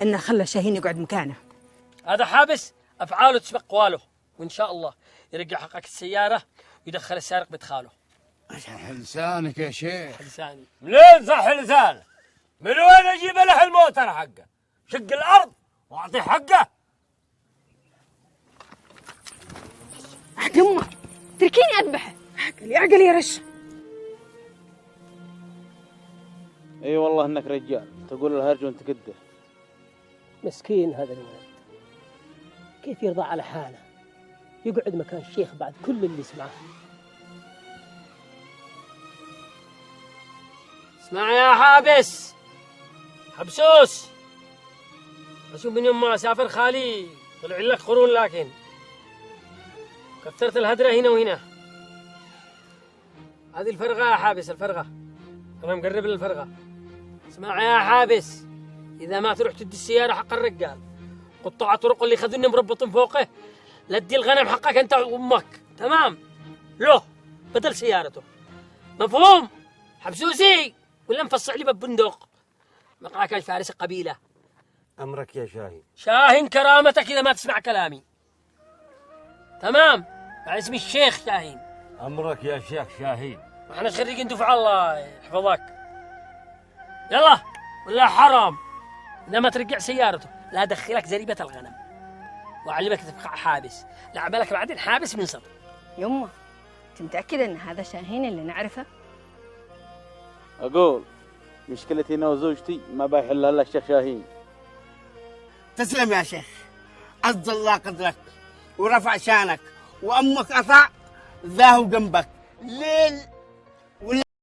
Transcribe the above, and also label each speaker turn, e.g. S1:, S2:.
S1: إنه خلى شاهين يقعد مكانه.
S2: هذا حابس أفعاله تسبق أقواله، وإن شاء الله يرجع حقك السيارة ويدخل السارق بيت خاله.
S3: صح لسانك يا شيخ.
S2: لساني
S4: منين صح لسانه؟ من وين أجيب له الموتر حقه؟ شق الأرض وأعطيه حقه.
S1: يمه تركيني أذبحه. عقلي عقلي يا رشا.
S5: اي والله انك رجال تقول الهرج وانت كده.
S2: مسكين هذا الولد، كيف يرضى على حاله يقعد مكان الشيخ بعد كل اللي سمعه. اسمع يا حابس، حبسوس، أشوف من يوم ما سافر خالي طلع لك قرون، لكن كثرت الهدرة هنا وهنا. هذه الفرغة يا حابس، الفرغة أنا مقرب للفرغة. اسمع يا حابس، إذا ما تروح تدي السيارة حق الرجال، قطاع الطرق اللي خذوني مربطين فوقه، لا تدي الغنم حقك أنت وأمك، تمام؟ له بدل سيارته، مفهوم؟ حبسوسي ولا مفصع لي ببندق؟ مقعك الفارس القبيلة.
S4: أمرك يا شاهين.
S2: شاهين كرامتك إذا ما تسمع كلامي، تمام؟ على اسم الشيخ شاهين.
S4: أمرك يا شيخ شاهين.
S2: احنا خريجين دفعة، الله يحفظك. يلا ولا حرام إذا ما ترجع سيارته لا أدخلك زريبة الغنم وأعلمك تبقى حابس، لا عبالك بعدين حابس من صدر.
S1: يمه أنت متأكدة إن هذا شاهين اللي نعرفه؟
S5: اقول مشكلتي انا وزوجتي ما بيحلها الا الشيخ شاهين.
S6: تسلم يا شيخ، عز الله قدرك ورفع شانك، وأمك أطاع ذاهو جنبك ليل